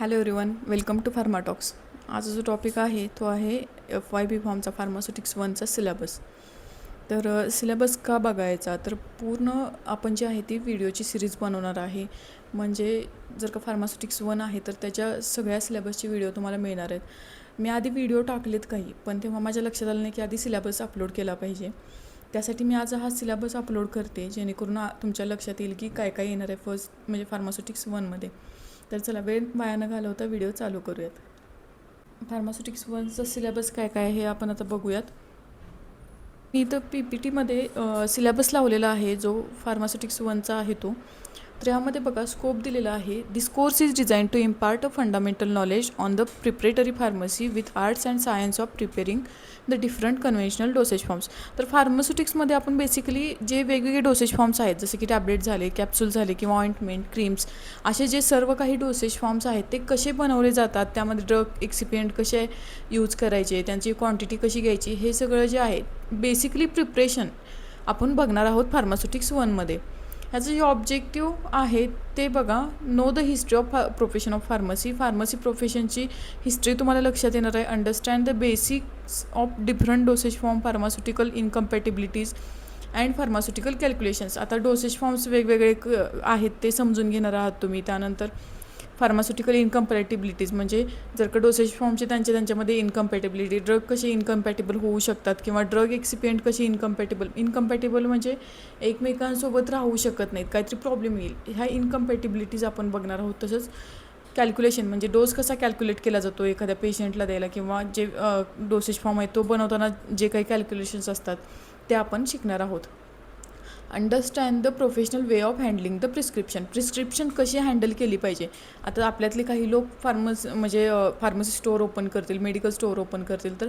Hello everyone, welcome to Pharmatalks. आजचा जो topic आहे तो आहे FYP फॉर्मचा फार्मास्युटिक्स 1चा सिलेबस. तर सिलेबस का बघायचा, तर पूर्ण आपण जे आहे ती व्हिडिओची सिरीज बनवणार आहे. म्हणजे जर का फार्मास्युटिक्स 1 आहे तर त्याच्या सगळ्या सिलेबसचे व्हिडिओ तुम्हाला मिळणार आहेत. मी आधी व्हिडिओ टाकलेत काही, पण तेव्हा माझ्या लक्षात आलं नाही की आधी सिलेबस अपलोड केला पाहिजे. त्यासाठी मी आज हा सिलेबस अपलोड करते, जेणेकरून तुमच्या लक्षात येईल की काय काय येणार आहे फर्स्ट म्हणजे फार्मास्युटिक्स 1मध्ये. तर चला वेळ वाया न घालवता व्हिडिओ चालू करूयात. फार्मास्युटिक्स 1चा सिलेबस काय काय आहे हे आपण आता बघूयात. मी इथं PPTमध्ये सिलेबस लावलेला आहे जो फार्मास्युटिक्स 1चा आहे तो. तर यामध्ये बघा स्कोप दिलेला आहे. This course is design to impart a fundamental knowledge on the preparatory pharmacy with arts and science of preparing the different conventional dosage forms. तर फार्मास्युटिक्समध्ये आपण बेसिकली जे वेगवेगळे डोसेज फॉर्म्स आहेत, जसे की टॅबलेट झाले, कॅप्सूल झाले किंवा ऑइंटमेंट, क्रीम्स, असे जे सर्व काही डोसेज फॉर्म्स आहेत ते कसे बनवले जातात, त्यामध्ये ड्रग एक्सिपियंट कसे यूज करायचे, त्यांची क्वांटिटी कशी घ्यायची, हे सगळं जे आहे बेसिकली प्रिपरेशन आपण बघणार आहोत फार्मास्युटिक्स 1मध्ये. ह्याचं जे ऑब्जेक्टिव्ह आहे ते बघा, know the history of profession of pharmacy प्रोफेशनची हिस्ट्री तुम्हाला लक्षात येणार आहे. Understand the basics of different dosage form, pharmaceutical incompatibilities and pharmaceutical calculations. आता डोसेज फॉर्म्स वेगवेगळे आहेत ते समजून घेणार आहात तुम्ही. त्यानंतर फार्मास्युटिकल इनकम्पॅटिबिलिटीज म्हणजे जर का डोसेज फॉर्मचे त्यांच्यामध्ये इनकम्पॅटिबिलिटी, ड्रग कसे इनकम्पॅटिबल होऊ शकतात किंवा ड्रग एक्सिपियंट कशी इनकम्पॅटिबल म्हणजे एकमेकांसोबत राहू शकत नाहीत, काहीतरी प्रॉब्लेम येईल, ह्या इनकम्पॅटिबिलिटीज आपण बघणार आहोत. तसंच कॅल्क्युलेशन म्हणजे डोस कसा कॅल्क्युलेट केला जातो एखाद्या पेशंटला द्यायला, किंवा जे डोसेज फॉर्म आहे तो बनवताना जे काही कॅल्क्युलेशन्स असतात ते आपण शिकणार आहोत. Understand the professional way of handling the prescription कशी हँडल केली पाहिजे. आता आपल्यातले काही लोक फार्मसी स्टोअर ओपन करतील, मेडिकल स्टोअर ओपन करतील, तर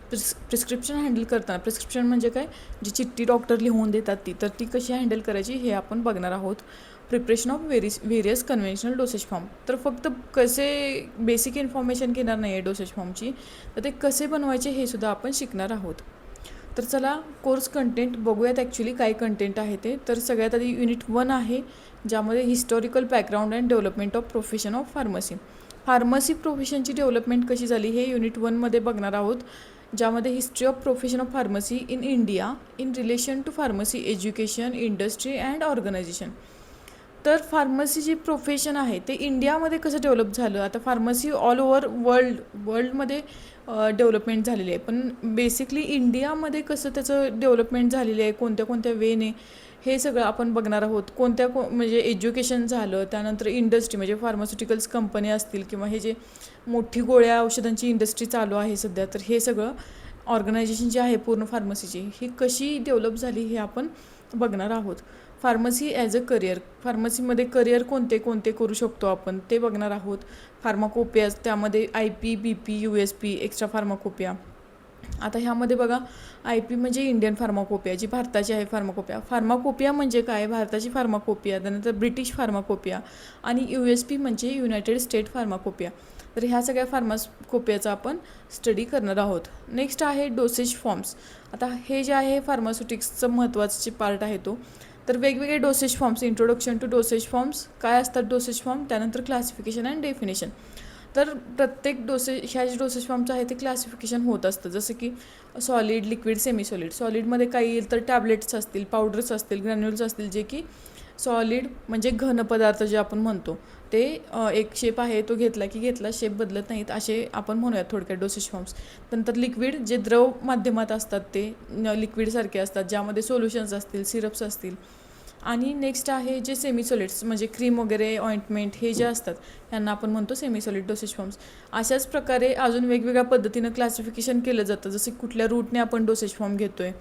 प्रिस्क्रिप्शन हँडल करताना, प्रिस्क्रिप्शन म्हणजे काय, जी चिठ्ठी डॉक्टर लिहून देतात ती कशी हँडल करायची हे आपण बघणार आहोत. Preparation of various conventional dosage form, तर फक्त कसे बेसिक इन्फॉर्मेशन घेणार नाही आहे डोसेज फॉर्मची, तर ते कसे बनवायचे हे सुद्धा आपण शिकणार आहोत. तर चला कोर्स कंटेंट बघूयात ॲक्च्युली काय कंटेंट आहे ते. तर सगळ्यात आधी युनिट 1 आहे, ज्यामध्ये historical background and development of profession of pharmacy प्रोफेशनची डेव्हलपमेंट कशी झाली हे युनिट 1मध्ये बघणार आहोत, ज्यामध्ये history of profession of pharmacy in India in relation to pharmacy education, industry and organisation. तर फार्मसी जी प्रोफेशन आहे ते इंडियामध्ये कसं डेव्हलप झालं. आता फार्मसी ऑल ओव्हर वर्ल्डमध्ये डेव्हलपमेंट झालेली आहे, पण बेसिकली इंडियामध्ये कसं त्याचं डेव्हलपमेंट झालेली आहे, कोणत्या वेने, हे सगळं आपण बघणार आहोत. म्हणजे एज्युकेशन झालं, त्यानंतर इंडस्ट्री म्हणजे फार्मास्युटिकल्स कंपनी असतील, किंवा हे जे मोठी गोळ्या औषधांची इंडस्ट्री चालू आहे सध्या, तर हे सगळं ऑर्गनायझेशन जे आहे पूर्ण फार्मसीची ही कशी डेव्हलप झाली हे आपण बघणार आहोत. फार्मसी ॲज अ करिअर, फार्मसीमध्ये करिअर कोणते करू शकतो आपण ते बघणार आहोत. फार्माकोपिया, त्यामध्ये IP, BP, USP, extra pharmacopoeia. आता ह्यामध्ये बघा, IP म्हणजे इंडियन फार्माकोपिया, जी भारताची आहे फार्माकोपिया म्हणजे काय, भारताची फार्माकोपिया, त्यानंतर ब्रिटिश फार्माकोपिया, आणि USP म्हणजे युनायटेड स्टेट फार्माकोपिया. तर ह्या सगळ्या फार्माकोपियाचा आपण स्टडी करणार आहोत. नेक्स्ट आहे डोसेज फॉर्म्स. आता हे जे आहे फार्मास्युटिक्सचं महत्त्वाचे पार्ट आहे तो. तर वेगवेगळे dosage forms, introduction to dosage forms, काय असतात डोसेज फॉर्म, त्यानंतर क्लासिफिकेशन अँड डेफिनेशन. तर प्रत्येक ह्या जे डोसेज फॉर्मचं आहे ते क्लासिफिकेशन होत असतं, जसं की सॉलिड, लिक्विड, सेमी सॉलिड. सॉलिडमध्ये काही येईल तर टॅबलेट्स असतील, पावडर्स असतील, ग्रॅन्युल्स असतील, जे की सॉलिड म्हणजे घन पदार्थ जे आपण म्हणतो ते एक शेप आहे तो घेतला शेप बदलत नाहीत, असे आपण म्हणूयात थोडक्यात डोसेज फॉर्म्स. नंतर लिक्विड, जे द्रव माध्यमात असतात ते लिक्विडसारखे असतात, ज्यामध्ये सोल्युशन्स असतील, सिरप्स असतील. आणि नेक्स्ट आहे जे सेमी सॉलिड्स म्हणजे क्रीम वगैरे, ऑइंटमेंट, हे जे असतात यांना आपण म्हणतो सेमी सॉलिड डोसेज फॉर्म्स. अशाच प्रकारे अजून वेगवेगळ्या पद्धतीनं क्लासिफिकेशन केलं जातं, जसं कुठल्या रूटने आपण डोसेज फॉर्म घेतो आहे.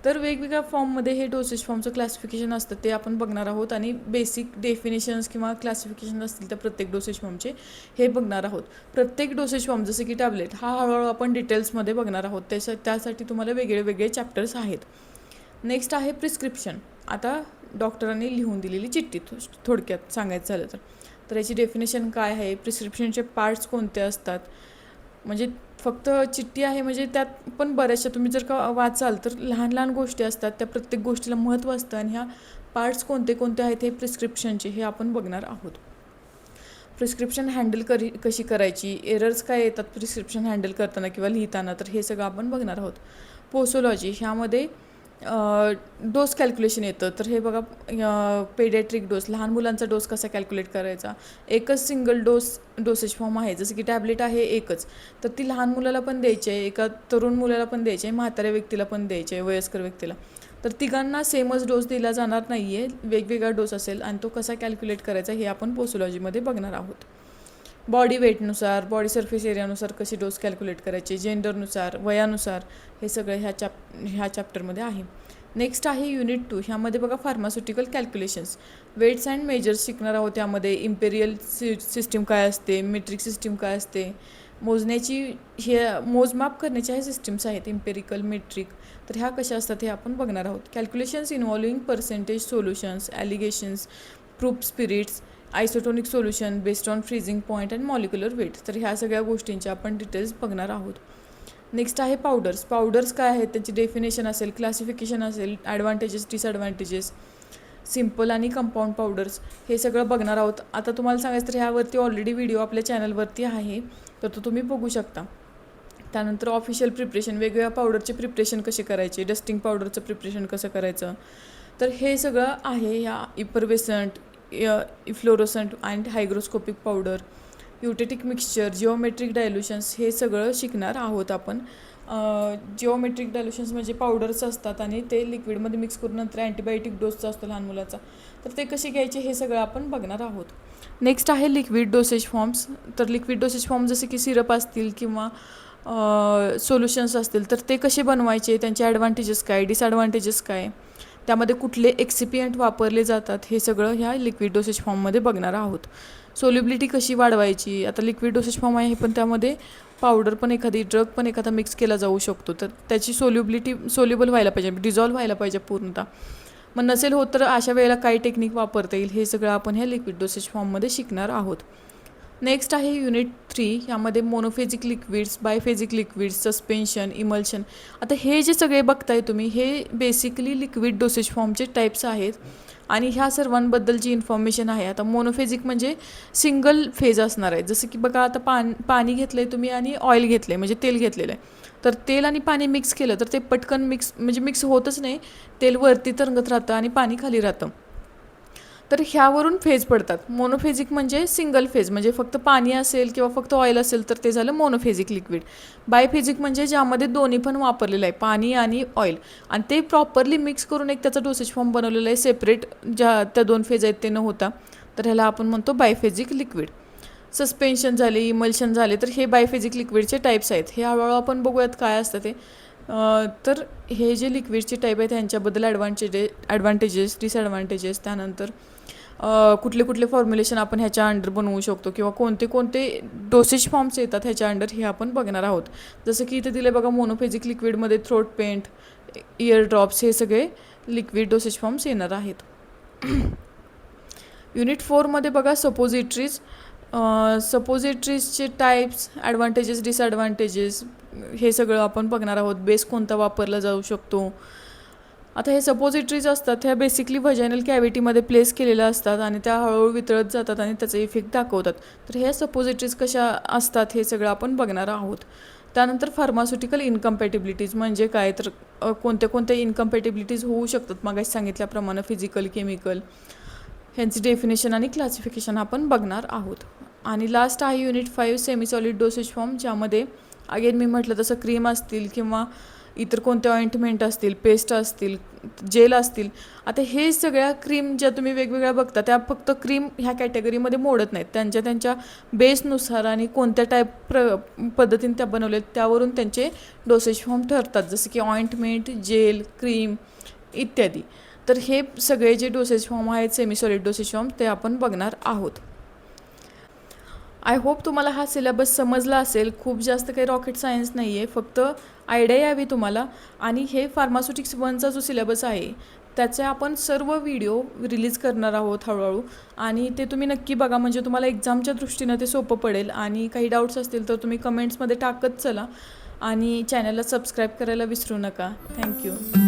तर वेगवेगळ्या फॉर्ममध्ये हे डोसेज फॉर्मचं क्लासिफिकेशन असतं ते आपण बघणार आहोत, आणि बेसिक डेफिनेशन्स किंवा क्लासिफिकेशन असतील तर प्रत्येक डोसेज फॉर्मचे हे बघणार आहोत. प्रत्येक डोसेज फॉर्म जसं की टॅबलेट हा हळूहळू आपण डिटेल्समध्ये बघणार आहोत, त्यासाठी तुम्हाला वेगळे चॅप्टर्स आहेत. नेक्स्ट आहे प्रिस्क्रिप्शन. आता डॉक्टरांनी लिहून दिलेली चिठ्ठी, थोडक्यात सांगायचं झालं तर याची डेफिनेशन काय आहे, प्रिस्क्रिप्शनचे पार्ट्स कोणते असतात. म्हणजे फक्त चिठ्ठी आहे म्हणजे त्यात पण बऱ्याचशा तुम्ही जर का वाचाल तर लहान गोष्टी असतात, त्या प्रत्येक गोष्टीला महत्त्व असतं, आणि ह्या पार्ट्स कोणते आहेत हे प्रिस्क्रिप्शनचे हे आपण बघणार आहोत. प्रिस्क्रिप्शन हँडल कशी करायची, एरर्स काय येतात प्रिस्क्रिप्शन हँडल करताना किंवा लिहिताना, तर हे सगळं आपण बघणार आहोत. पोसोलॉजी ह्यामध्ये डोस कॅल्क्युलेशन येतं. तर हे बघा, पेडियाट्रिक डोस, लहान मुलांचा डोस कसा कॅल्क्युलेट करायचा. एकच सिंगल डोसेज फॉर्म आहे, जसं की टॅबलेट आहे एकच, तर ती लहान मुलाला पण द्यायची आहे, एका तरुण मुलाला पण द्यायची आहे, म्हाताऱ्या व्यक्तीला पण द्यायची आहे, वयस्कर व्यक्तीला. तर तिघांना सेमच डोस दिला जाणार नाही आहे, वेगवेगळा डोस असेल, आणि तो कसा कॅल्क्युलेट करायचा हे आपण पोसोलॉजीमध्ये बघणार आहोत. बॉडी वेटनुसार, बॉडी सरफेस एरियानुसार कशी डोस कॅल्क्युलेट करायचे, जेंडरनुसार, वयानुसार, हे सगळं ह्या चॅप्टरमध्ये आहे. नेक्स्ट आहे युनिट 2. ह्यामध्ये बघा pharmaceutical calculations, weights and measures शिकणार आहोत. त्यामध्ये इम्पेरियल सिस्टीम काय असते, मेट्रिक सिस्टीम काय असते, मोजण्याची हे मोजमाप करण्याच्या ह्या सिस्टीम्स आहेत, इम्पेरिकल, मेट्रिक, तर ह्या कशा असतात हे आपण बघणार आहोत. Calculations involving percentage solutions, alligations, proof spirits, isotonic solution based on freezing point and molecular weight, तर ह्या सगळ्या गोष्टींच्या आपण डिटेल्स बघणार आहोत. नेक्स्ट आहे पावडर्स काय आहेत, त्यांची डेफिनेशन असेल, क्लासिफिकेशन असेल, ॲडव्हान्टेजेस, डिसॲडव्हान्टेजेस, सिम्पल आणि कंपाऊंड पावडर्स, हे सगळं बघणार आहोत. आता तुम्हाला सांगायचं तर ह्यावरती ऑलरेडी व्हिडिओ आपल्या चॅनलवरती आहे, तर तो तुम्ही बघू शकता. त्यानंतर ऑफिशियल प्रिपरेशन, वेगवेगळ्या पावडरचे प्रिपरेशन कसे करायचे, डस्टिंग पावडरचं प्रिपरेशन कसं करायचं, तर हे सगळं आहे. ह्या effervescent, efflorescent and hygroscopic powder, eutectic mixture, geometric dilutions, हे सगळं शिकणार आहोत आपण. जिओमेट्रिक डायल्युशन्स म्हणजे पावडर्स असतात आणि ते लिक्विडमध्ये मिक्स करून नंतर अँटीबायोटिक डोसचा असतो लहान मुलाचा, तर ते कसे घ्यायचे हे सगळं आपण बघणार आहोत. नेक्स्ट आहे लिक्विड डोसेज फॉर्म्स. तर लिक्विड डोसेज फॉर्म जसे की सिरप असतील किंवा सोल्युशन्स असतील, तर ते कसे बनवायचे, त्यांचे ॲडव्हान्टेजेस काय, डिसॲडव्हान्टेजेस काय, त्यामध्ये कुठले एक्सिपियंट वापरले जातात, हे सगळं ह्या लिक्विड डोसेज फॉर्ममध्ये बघणार आहोत. सोल्युबिलिटी कशी वाढवायची, आता लिक्विड डोसेज फॉर्म आहे पण त्यामध्ये पावडर पण एखादी, ड्रग पण एखादा मिक्स केला जाऊ शकतो, तर त्याची सोल्युबल व्हायला पाहिजे, डिझॉल्व्ह व्हायला पाहिजे पूर्णतः. मग नसेल होत तर अशा वेळेला काय टेक्निक वापरता येईल, हे सगळं आपण ह्या लिक्विड डोसेज फॉर्ममध्ये शिकणार आहोत. नेक्स्ट आहे युनिट 3. यामध्ये monophasic liquids, biphasic liquids, suspension, emulsion. आता हे जे सगळे बघताय तुम्ही, हे बेसिकली लिक्विड डोसेज फॉर्मचे टाईप्स आहेत आणि ह्या सर्वांबद्दल जी इन्फॉर्मेशन आहे. आता मोनोफेजिक म्हणजे सिंगल फेज असणार आहे, जसं की बघा आता पाणी घेतलं आहे तुम्ही आणि ऑइल घेतलं आहे, म्हणजे तेल घेतलेलं आहे, तर तेल आणि पाणी मिक्स केलं तर ते पटकन मिक्स होतच नाही, तेल वरती तरंगत राहतं आणि पाणी खाली राहतं, तर ह्यावरून फेज पडतात. मोनोफेजिक म्हणजे सिंगल फेज, म्हणजे फक्त पाणी असेल किंवा फक्त ऑइल असेल तर ते झालं मोनोफेजिक लिक्विड. बायफेजिक म्हणजे ज्यामध्ये दोन्ही पण वापरलेलं आहे, पाणी आणि ऑइल, आणि ते प्रॉपरली मिक्स करून एक त्याचा डोसेज फॉर्म बनवलेला आहे, सेपरेट ज्या त्या दोन फेज आहेत ते न होता, तर ह्याला आपण म्हणतो बायफेजिक लिक्विड. सस्पेन्शन झाले, इमल्शन झाले, तर हे बायफेजिक लिक्विडचे टाईप्स आहेत. हे हळूहळू आपण बघूयात काय असतं ते. तर हे जे लिक्विडचे टाईप आहेत त्यांच्याबद्दल ॲडव्हान्टेजेस, डिसॲडव्हान्टेजेस, त्यानंतर कुठले फॉर्म्युलेशन आपण ह्याच्या अंडर बनवू शकतो किंवा कोणते डोसेज फॉर्म्स येतात ह्याच्या अंडर, हे आपण बघणार आहोत. जसं की इथे दिले बघा, मोनोफेजिक लिक्विडमध्ये थ्रोट पेंट, इयर ड्रॉप्स, हे सगळे लिक्विड डोसेज फॉर्म्स येणार आहेत. युनिट 4मध्ये बघा सपोजिटरीजचे टाईप्स, ॲडव्हान्टेजेस, डिसॲडव्हान्टेजेस, हे सगळं आपण बघणार आहोत. बेस कोणता वापरला जाऊ शकतो. आता हे सपोजिटरीज असतात, ह्या बेसिकली व्हजायनल कॅव्हिटीमध्ये प्लेस केलेल्या असतात आणि त्या हळूहळू वितळत जातात आणि त्याचा इफेक्ट दाखवतात. तर ह्या सपोजिटरीज कशा असतात हे सगळं आपण बघणार आहोत. त्यानंतर फार्मास्युटिकल इनकम्पॅटिबिलिटीज म्हणजे काय, तर कोणत्या इनकम्पॅटिबिलिटीज होऊ शकतात, मागाशी सांगितल्याप्रमाणे फिजिकल, केमिकल, ह्यांची डेफिनेशन आणि क्लासिफिकेशन आपण बघणार आहोत. आणि लास्ट आहे unit 5 semi solid dosage form, ज्यामध्ये अगेन मी म्हटलं तसं क्रीम असतील किंवा इतर कोणते ऑइंटमेंट असतील, पेस्ट असतील, जेल असतील. आता हे सगळ्या क्रीम ज्या तुम्ही वेगवेगळ्या बघता त्या फक्त क्रीम ह्या कॅटेगरीमध्ये मोडत नाहीत, त्यांच्या बेसनुसार आणि कोणत्या टाईप पद्धतीने त्या बनवलेत त्यावरून त्यांचे डोसेज फॉर्म ठरतात, जसं की ऑइंटमेंट, जेल, क्रीम इत्यादी. तर हे सगळे जे डोसेज फॉर्म आहेत सेमी सॉलिड डोसेज फॉर्म, ते आपण बघणार आहोत. आय होप तुम्हाला हा सिलेबस समजला असेल. खूप जास्त काही रॉकेट सायन्स नाही आहे, फक्त आयडिया यावी तुम्हाला. आणि हे फार्मास्युटिक्स 1चा जो सिलेबस आहे त्याचे आपण सर्व व्हिडिओ रिलीज करणार आहोत हळूहळू, आणि ते तुम्ही नक्की बघा, म्हणजे तुम्हाला एक्झामच्या दृष्टीनं ते सोपं पडेल. आणि काही डाऊट्स असतील तर तुम्ही कमेंट्समध्ये टाकत चला आणि चॅनलला सबस्क्राईब करायला विसरू नका. थँक्यू.